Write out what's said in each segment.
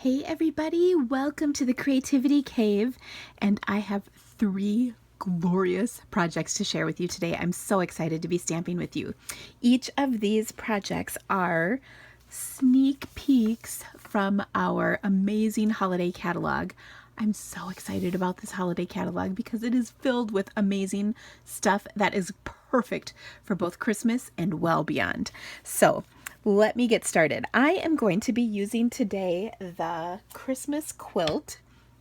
Hey everybody, welcome to the Creativity Cave, and I have 3 glorious projects to share with you today. I'm so excited to be stamping with you. Each of these projects are sneak peeks from our amazing holiday catalog. I'm so excited about this holiday catalog because it is filled with amazing stuff that is perfect for both Christmas and well beyond. So let me get started. I am going to be using today the Christmas quilt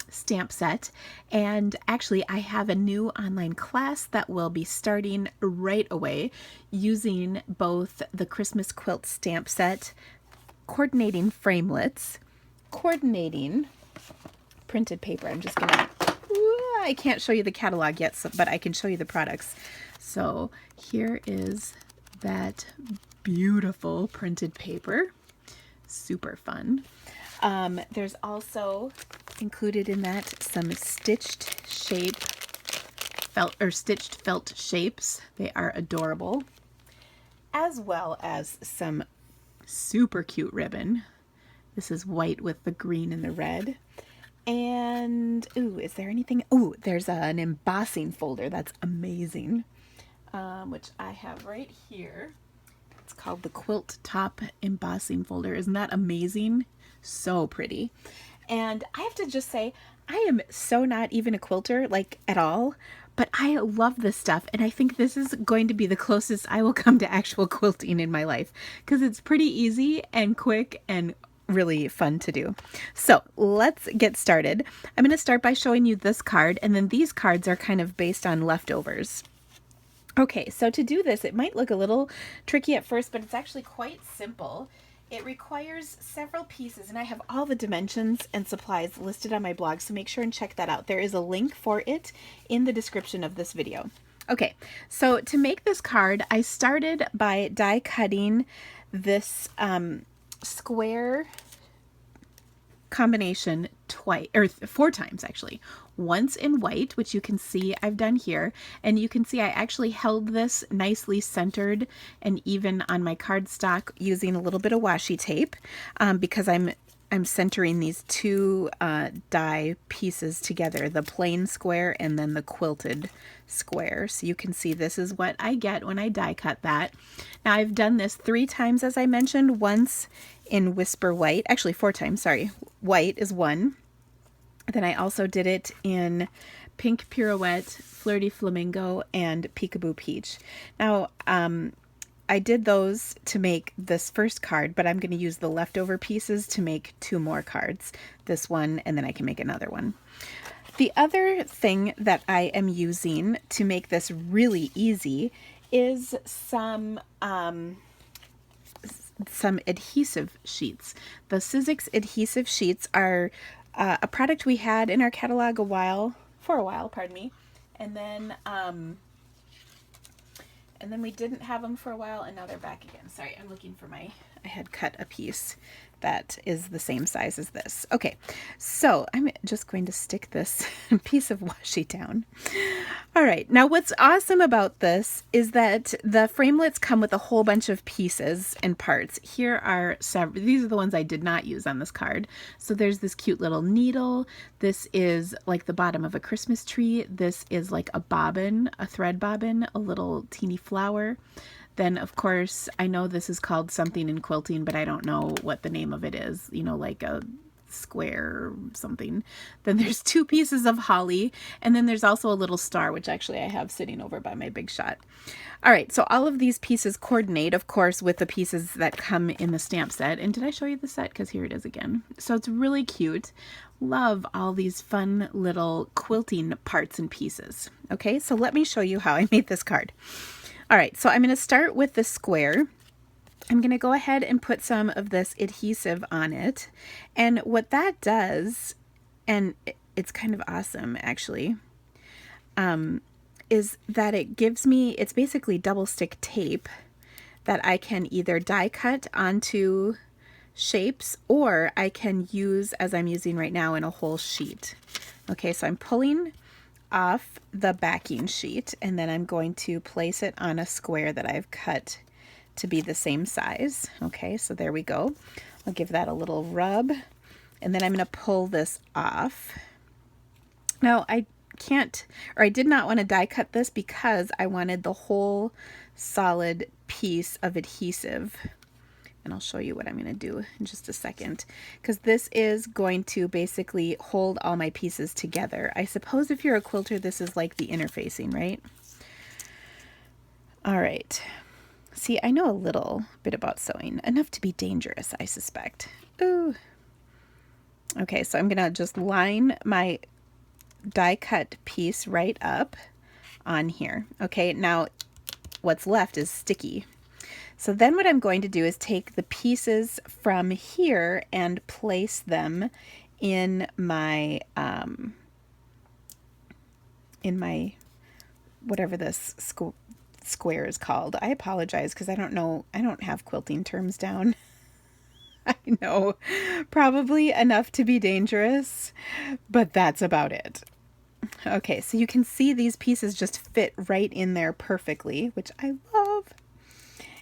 stamp set, and actually I have a new online class that will be starting right away using both the Christmas quilt stamp set, coordinating framelits, coordinating printed paper. I'm just gonna, I can't show you the catalog yet, but I can show you the products. So here is that beautiful printed paper, super fun. There's also included in that some stitched felt shapes. They are adorable, as well as some super cute ribbon. This is white with the green and the red. And ooh, is there anything? Ooh, there's an embossing folder that's amazing, which I have right here. It's called the Quilt Top Embossing Folder. Isn't that amazing? So pretty. And I have to just say, I am so not even a quilter, like at all, but I love this stuff. And I think this is going to be the closest I will come to actual quilting in my life because it's pretty easy and quick and really fun to do. So let's get started. I'm going to start by showing you this card, and then these cards are kind of based on leftovers. Okay, so to do this, it might look a little tricky at first, but it's actually quite simple. It requires several pieces, and I have all the dimensions and supplies listed on my blog, so make sure and check that out. There is a link for it in the description of this video. Okay, so to make this card, I started by die cutting this square combination four times actually. Once in white, which you can see I've done here, and you can see I actually held this nicely centered and even on my cardstock using a little bit of washi tape because I'm centering these two die pieces together, the plain square and then the quilted square. So you can see this is what I get when I die cut that. Now I've done this 3 times, as I mentioned, once in Whisper White, actually 4 times, sorry. White is 1. Then I also did it in Pink Pirouette, Flirty Flamingo, and Peekaboo Peach. Now, I did those to make this first card, but I'm going to use the leftover pieces to make 2 more cards. This one, and then I can make another one. The other thing that I am using to make this really easy is some adhesive sheets. The Sizzix adhesive sheets are a product we had in our catalog for a while, pardon me, and then we didn't have them for a while, and now they're back again. Sorry, I'm looking for I had cut a piece that is the same size as this. Okay, so I'm just going to stick this piece of washi down. All right, now what's awesome about this is that the framelits come with a whole bunch of pieces and parts. Here are several. These are the ones I did not use on this card. So there's this cute little needle. This is like the bottom of a Christmas tree. This is like a bobbin, a thread bobbin, a little teeny flower. Then, of course, I know this is called something in quilting, but I don't know what the name of it is, you know, like a square or something. Then there's 2 pieces of holly, and then there's also a little star, which actually I have sitting over by my Big Shot. All right, so all of these pieces coordinate, of course, with the pieces that come in the stamp set. And did I show you the set? Because here it is again. So it's really cute. Love all these fun little quilting parts and pieces. Okay, so let me show you how I made this card. All right, so I'm going to start with the square. I'm going to go ahead and put some of this adhesive on it. And what that does, and it's kind of awesome actually, is that it gives me, it's basically double stick tape that I can either die cut onto shapes, or I can use, as I'm using right now, in a whole sheet. Okay, so I'm pulling off the backing sheet, and then I'm going to place it on a square that I've cut to be the same size. Okay, so there we go. I'll give that a little rub, And then I'm going to pull this off. Now I can't, or I did not want to die cut this because I wanted the whole solid piece of adhesive. And I'll show you what I'm going to do in just a second, because this is going to basically hold all my pieces together. I suppose if you're a quilter, this is like the interfacing, right? All right. See, I know a little bit about sewing, enough to be dangerous, I suspect. Ooh. Okay, so I'm going to just line my die cut piece right up on here. Okay, now what's left is sticky. So then what I'm going to do is take the pieces from here and place them in my whatever this square is called. I apologize because I don't know, I don't have quilting terms down. I know, probably enough to be dangerous, but that's about it. Okay, so you can see these pieces just fit right in there perfectly, which I love.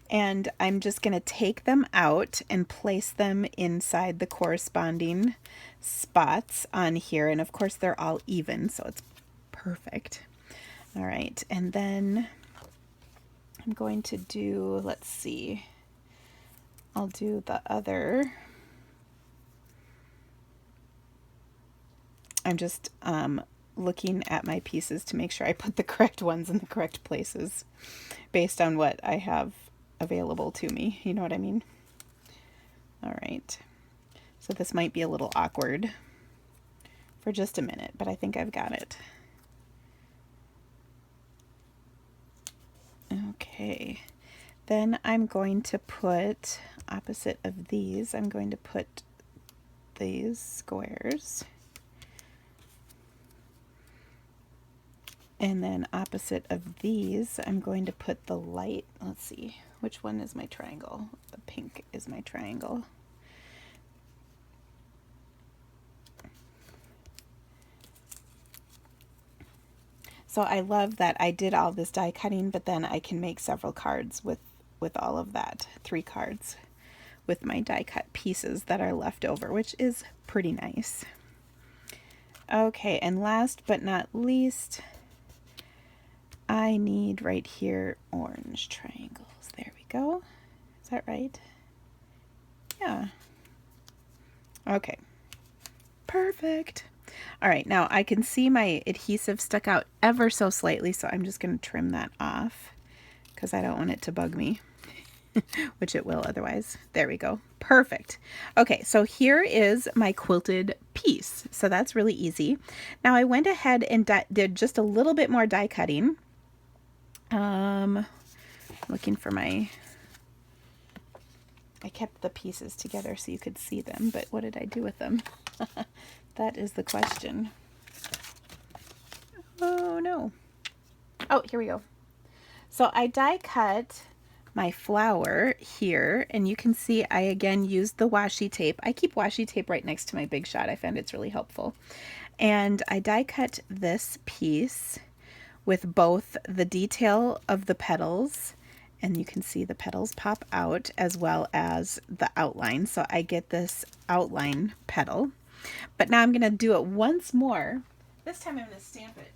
And I'm just going to take them out and place them inside the corresponding spots on here. And of course, they're all even, so it's perfect. All right, and then I'm going to do, let's see, I'll do the other. I'm just looking at my pieces to make sure I put the correct ones in the correct places based on what I have available to me. You know what I mean? All right. So this might be a little awkward for just a minute, but I think I've got it. Okay. Then I'm going to put, opposite of these, I'm going to put these squares. And then opposite of these, I'm going to put the light, let's see, which one is my triangle? The pink is my triangle. So I love that I did all this die cutting, but then I can make several cards with all of that, 3 cards with my die cut pieces that are left over, which is pretty nice. Okay, and last but not least, I need right here orange triangles. There we go. Is that right? Yeah. Okay. Perfect. All right, now I can see my adhesive stuck out ever so slightly, so I'm just going to trim that off because I don't want it to bug me, which it will otherwise. There we go. Perfect. Okay, so here is my quilted piece. So that's really easy. Now I went ahead and did just a little bit more die cutting. Looking for my, I kept the pieces together so you could see them, but what did I do with them? That is the question. Oh no. Oh, here we go. So I die cut my flower here, and you can see I again used the washi tape. I keep washi tape right next to my Big Shot. I found it's really helpful. And I die cut this piece with both the detail of the petals, and you can see the petals pop out, as well as the outline. So I get this outline petal. But now I'm going to do it once more. This time I'm going to stamp it.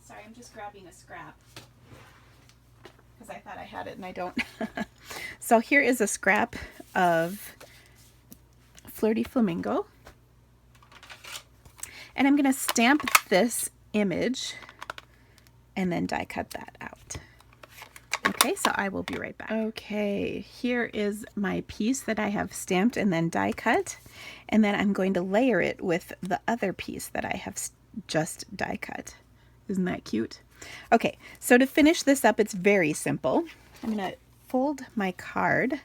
Sorry, I'm just grabbing a scrap because I thought I had it and I don't. So here is a scrap of Flirty Flamingo. And I'm going to stamp this image and then die cut that out. Okay, so I will be right back. Okay, here is my piece that I have stamped and then die cut, and then I'm going to layer it with the other piece that I have just die cut. Isn't that cute? Okay, so to finish this up, it's very simple. I'm going to fold my card.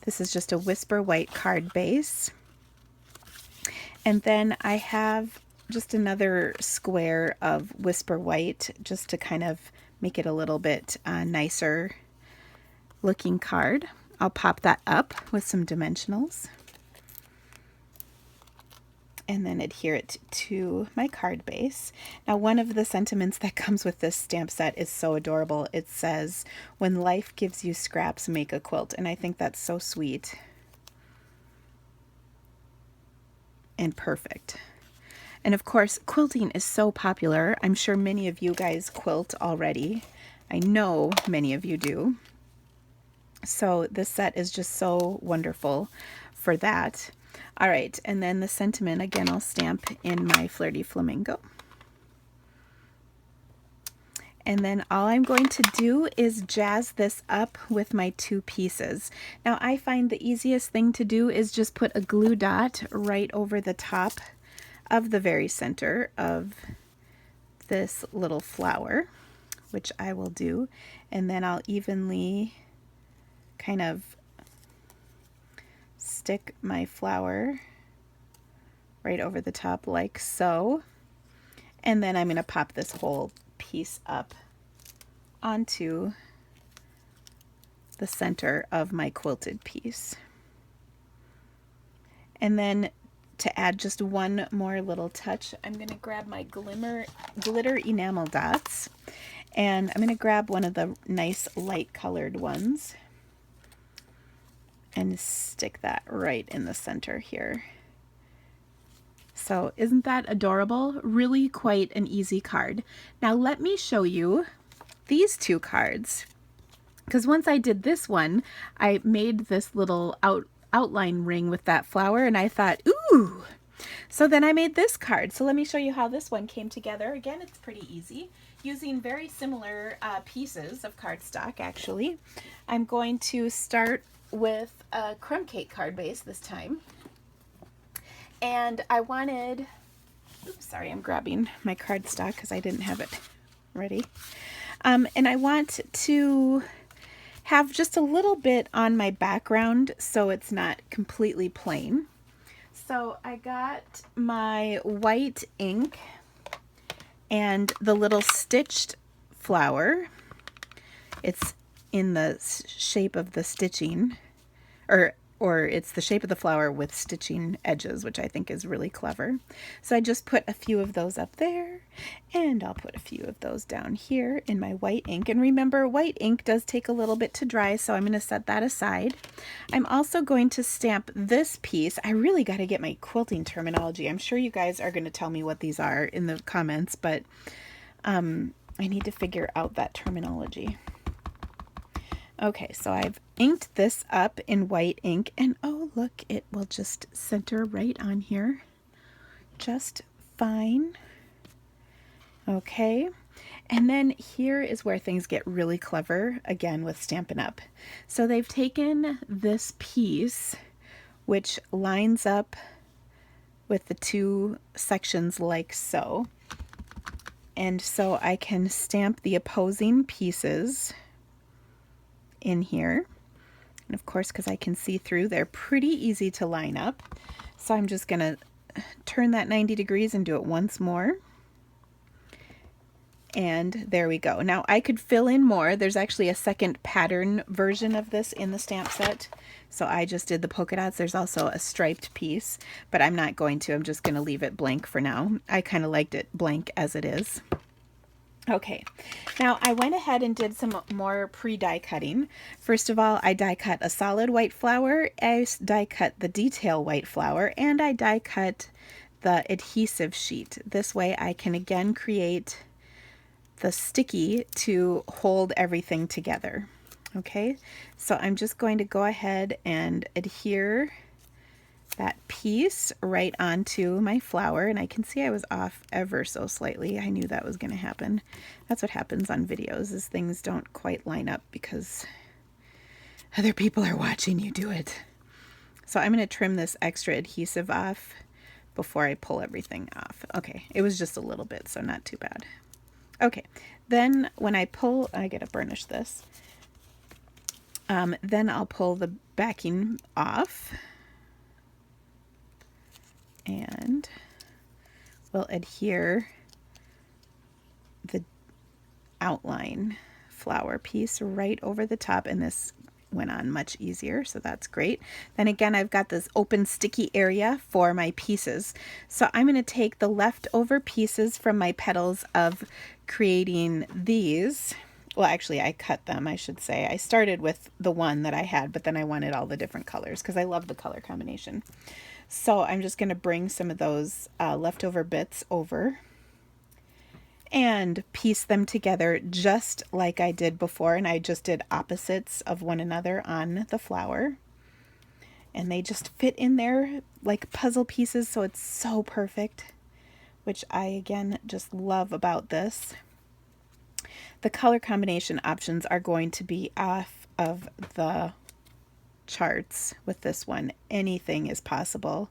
This is just a Whisper White card base. And then I have just another square of Whisper White just to kind of make it a little bit nicer looking card. I'll pop that up with some dimensionals and then adhere it to my card base. Now, one of the sentiments that comes with this stamp set is so adorable. It says, "When life gives you scraps, make a quilt." And I think that's so sweet. and perfect. And of course, quilting is so popular. I'm sure many of you guys quilt already. I know many of you do. So this set is just so wonderful for that. All right, and then the sentiment, again, I'll stamp in my Flirty Flamingo. And then all I'm going to do is jazz this up with my 2 pieces. Now I find the easiest thing to do is just put a glue dot right over the top of the very center of this little flower, which I will do. And then I'll evenly kind of stick my flower right over the top like so. And then I'm going to pop this whole piece up onto the center of my quilted piece. And then to add just one more little touch, I'm going to grab my glitter enamel dots, and I'm going to grab one of the nice light colored ones and stick that right in the center here. So isn't that adorable? Really quite an easy card. Now let me show you these 2 cards, because once I did this one, I made this little outline ring with that flower, and I thought, ooh! So then I made this card. So let me show you how this one came together. Again, it's pretty easy, using very similar pieces of cardstock, actually. I'm going to start with a crumb cake card base this time. And I wanted, oops, sorry, I'm grabbing my cardstock because I didn't have it ready. And I want to have just a little bit on my background so it's not completely plain. So I got my white ink and the little stitched flower. It's in the shape of the stitching, or it's the shape of the flower with stitching edges, which I think is really clever. So I just put a few of those up there, and I'll put a few of those down here in my white ink. And remember, white ink does take a little bit to dry, so I'm going to set that aside. I'm also going to stamp this piece. I really got to get my quilting terminology. I'm sure you guys are going to tell me what these are in the comments, but I need to figure out that terminology. Okay, so I've inked this up in white ink, and oh look, it will just center right on here just fine. Okay, and then here is where things get really clever, again with Stampin' Up. So they've taken this piece, which lines up with the 2 sections like so, and so I can stamp the opposing pieces in here. And of course, because I can see through, they're pretty easy to line up. So I'm just going to turn that 90 degrees and do it once more. And there we go. Now I could fill in more. There's actually a second pattern version of this in the stamp set. So I just did the polka dots. There's also a striped piece, but I'm not going to. I'm just going to leave it blank for now. I kind of liked it blank as it is. Okay, now I went ahead and did some more pre-die cutting. First of all, I die cut a solid white flower, I die cut the detail white flower, and I die cut the adhesive sheet. This way I can again create the sticky to hold everything together. Okay, so I'm just going to go ahead and adhere that piece right onto my flower, and I can see I was off ever so slightly. I knew that was going to happen. That's what happens on videos, is things don't quite line up because other people are watching you do it. So I'm going to trim this extra adhesive off before I pull everything off. Okay, it was just a little bit, so not too bad. Okay, then when I pull, I gotta burnish this. Then I'll pull the backing off, and we'll adhere the outline flower piece right over the top, and this went on much easier, so that's great. Then again, I've got this open sticky area for my pieces. So I'm going to take the leftover pieces from my petals of creating these well, actually I cut them, I should say. I started with the one that I had, but then I wanted all the different colors because I love the color combination. So I'm just going to bring some of those leftover bits over and piece them together just like I did before. And I just did opposites of one another on the flower. And they just fit in there like puzzle pieces, so it's so perfect, which I, again, just love about this. The color combination options are going to be off of the charts with this one. Anything is possible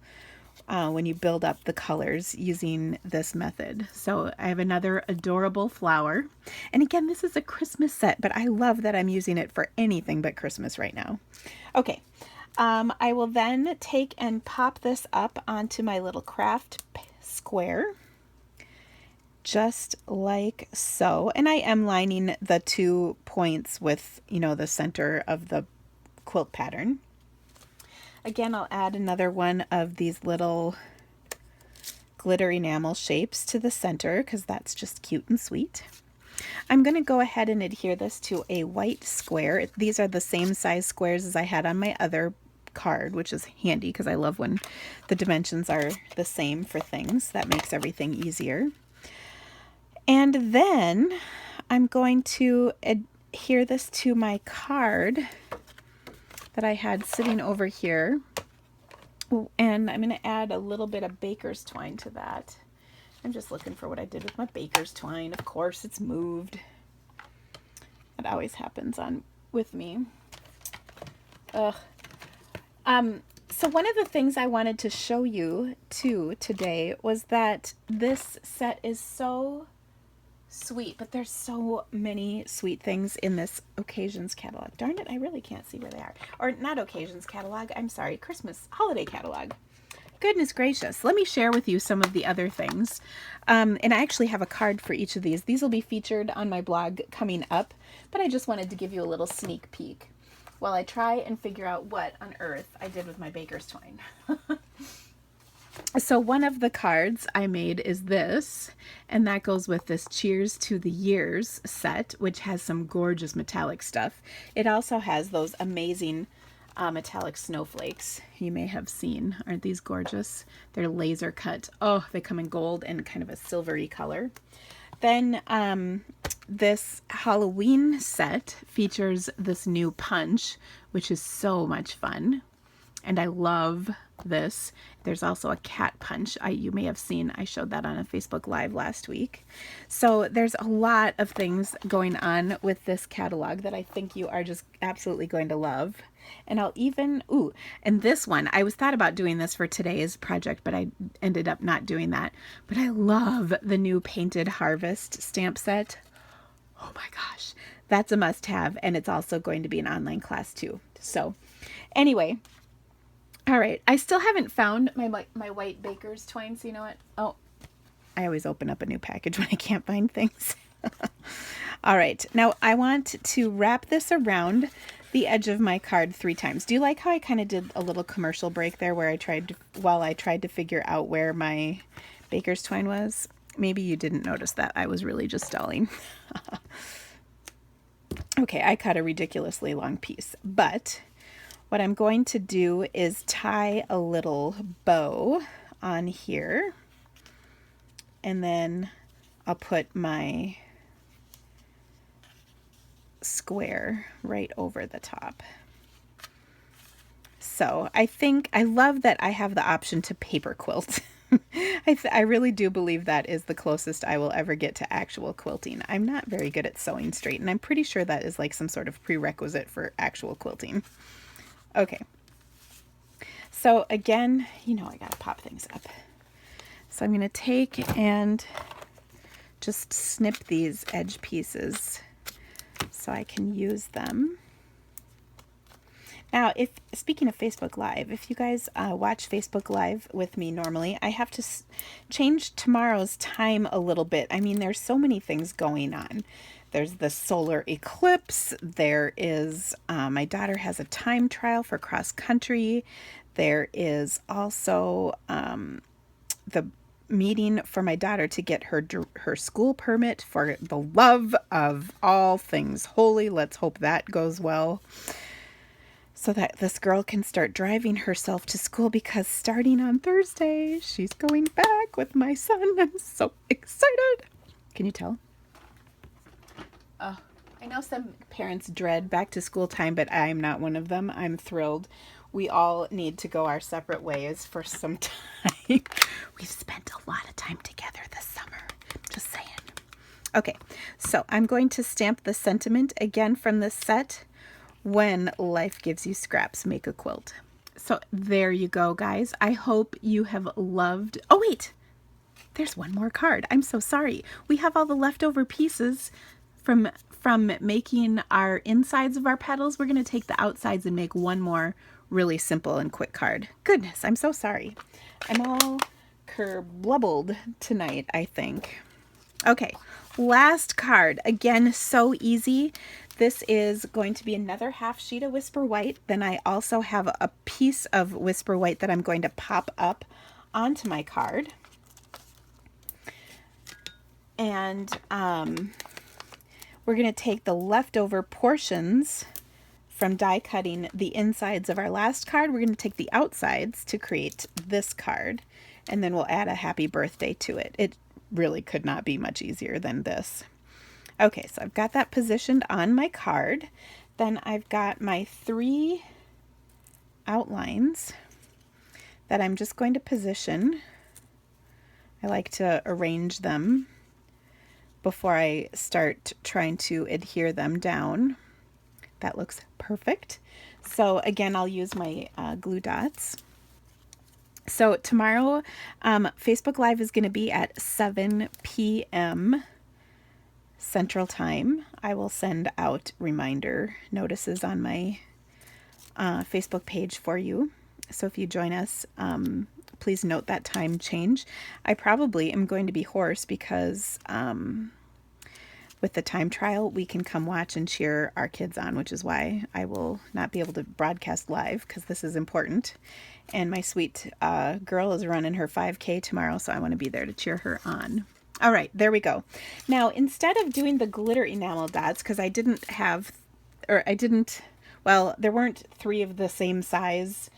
when you build up the colors using this method. So I have another adorable flower. And again, this is a Christmas set, but I love that I'm using it for anything but Christmas right now. Okay, I will then take and pop this up onto my little craft square, just like so. And I am lining the 2 points with, the center of the quilt pattern. Again, I'll add another one of these little glitter enamel shapes to the center because that's just cute and sweet. I'm going to go ahead and adhere this to a white square. These are the same size squares as I had on my other card, which is handy because I love when the dimensions are the same for things. That makes everything easier. And then I'm going to adhere this to my card that I had sitting over here. And I'm going to add a little bit of baker's twine to that. I'm just looking for what I did with my baker's twine. Of course, it's moved. That always happens with me. Ugh. So one of the things I wanted to show you too today was that this set is so sweet, but there's so many sweet things in this occasions catalog. Darn it, I really can't see where they are. Or not occasions catalog, I'm sorry, Christmas holiday catalog. Goodness gracious. Let me share with you some of the other things. And I actually have a card for each of these. These will be featured on my blog coming up, but I just wanted to give you a little sneak peek while I try and figure out what on earth I did with my baker's twine. So one of the cards I made is this, and that goes with this Cheers to the Years set, which has some gorgeous metallic stuff. It also has those amazing metallic snowflakes you may have seen. Aren't these gorgeous? They're laser cut. Oh, they come in gold and kind of a silvery color. Then this Halloween set features this new punch, which is so much fun. And I love this. There's also a cat punch. You may have seen, I showed that on a Facebook Live last week. So there's a lot of things going on with this catalog that I think you are just absolutely going to love. And I'll even, and this one, I was thought about doing this for today's project, but I ended up not doing that. But I love the new Painted Harvest stamp set. Oh my gosh, that's a must-have. And it's also going to be an online class too. So anyway, all right, I still haven't found my white baker's twine, so you know what? Oh, I always open up a new package when I can't find things. All right, now I want to wrap this around the edge of my card 3 times. Do you like how I kind of did a little commercial break there where I tried to figure out where my baker's twine was? Maybe you didn't notice that. I was really just stalling. Okay, I cut a ridiculously long piece, but what I'm going to do is tie a little bow on here, and then I'll put my square right over the top. So I love that I have the option to paper quilt. I really do believe that is the closest I will ever get to actual quilting. I'm not very good at sewing straight, and I'm pretty sure that is like some sort of prerequisite for actual quilting. Okay, so again, I gotta pop things up. So I'm gonna take and just snip these edge pieces so I can use them. Now, speaking of Facebook Live, if you guys watch Facebook Live with me normally, I have to change tomorrow's time a little bit. I mean, there's so many things going on. There's the solar eclipse. There is, my daughter has a time trial for cross country. There is also the meeting for my daughter to get her school permit for the love of all things holy. Let's hope that goes well, so that this girl can start driving herself to school, because starting on Thursday, she's going back with my son. I'm so excited. Can you tell? Oh, I know some parents dread back to school time, but I'm not one of them. I'm thrilled. We all need to go our separate ways for some time. We've spent a lot of time together this summer. Just saying. Okay, so I'm going to stamp the sentiment again from this set. When life gives you scraps, make a quilt. So there you go, guys. I hope you have loved... Oh, wait. There's one more card. I'm so sorry. We have all the leftover pieces from making our insides of our petals. We're going to take the outsides and make one more really simple and quick card. Goodness, I'm so sorry. I'm all kerblubbled tonight, I think. Okay, last card. Again, so easy. This is going to be another half sheet of Whisper White. Then I also have a piece of Whisper White that I'm going to pop up onto my card. And we're going to take the leftover portions from die cutting the insides of our last card. We're going to take the outsides to create this card. And then we'll add a happy birthday to it. It really could not be much easier than this. Okay, so I've got that positioned on my card. Then I've got my 3 outlines that I'm just going to position. I like to arrange them before I start trying to adhere them down. That looks perfect. So again, I'll use my glue dots. So tomorrow, Facebook Live is going to be at 7 p.m. Central Time. I will send out reminder notices on my Facebook page for you. So if you join us, please note that time change. I probably am going to be hoarse because with the time trial, we can come watch and cheer our kids on, which is why I will not be able to broadcast live, because this is important. And my sweet girl is running her 5K tomorrow, so I want to be there to cheer her on. All right, there we go. Now, instead of doing the glitter enamel dots, because well, there weren't 3 of the same size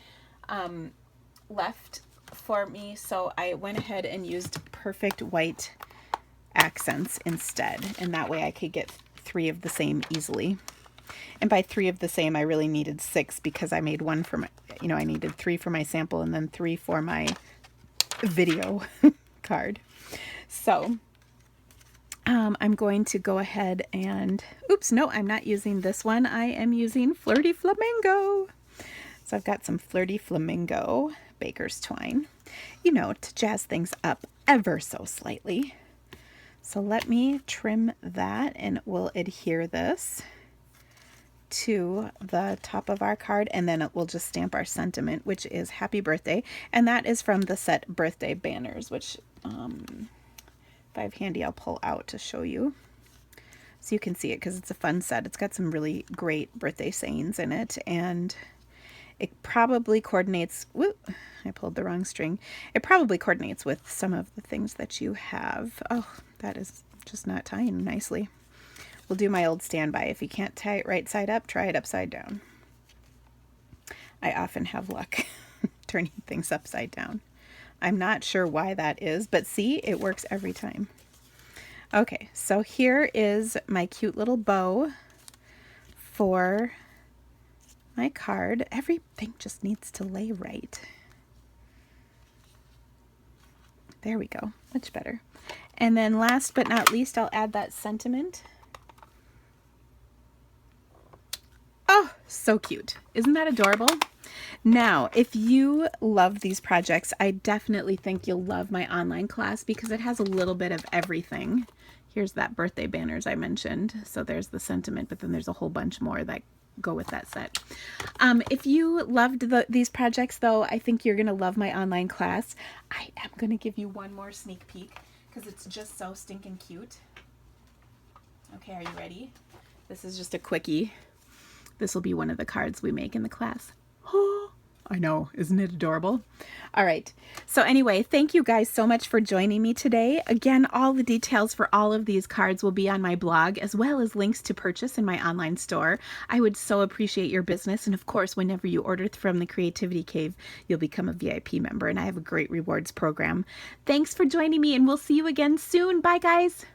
left for me, so I went ahead and used perfect white accents instead, and that way I could get 3 of the same easily. And by 3 of the same, I really needed 6, because I made one for my, I needed 3 for my sample and then 3 for my video card. So I'm going to go ahead and, oops, no, I'm not using this one. I am using Flirty Flamingo. So I've got some Flirty Flamingo baker's twine, to jazz things up ever so slightly. So let me trim that, and we'll adhere this to the top of our card, and then we'll just stamp our sentiment, which is happy birthday. And that is from the set Birthday Banners, which if I have handy, I'll pull out to show you so you can see it, because it's a fun set. It's got some really great birthday sayings in it, and it probably coordinates, whoop, I pulled the wrong string. It probably coordinates with some of the things that you have. Oh, that is just not tying nicely. We'll do my old standby. If you can't tie it right side up, try it upside down. I often have luck turning things upside down. I'm not sure why that is, but see, it works every time. Okay, so here is my cute little bow for my card. Everything just needs to lay right. There we go, much better. And then last but not least, I'll add that sentiment. Oh, so cute. Isn't that adorable? Now, if you love these projects, I definitely think you'll love my online class, because it has a little bit of everything. Here's that birthday banners I mentioned. So there's the sentiment, but then there's a whole bunch more that go with that set. If you loved these projects, though, I think you're going to love my online class. I am going to give you one more sneak peek, because it's just so stinking cute. Okay, are you ready? This is just a quickie. This will be one of the cards we make in the class. Oh, I know, isn't it adorable? All right. So anyway, thank you guys so much for joining me today. Again, all the details for all of these cards will be on my blog, as well as links to purchase in my online store. I would so appreciate your business. And of course, whenever you order from the Creativity Cave, you'll become a VIP member, and I have a great rewards program. Thanks for joining me, and we'll see you again soon. Bye, guys.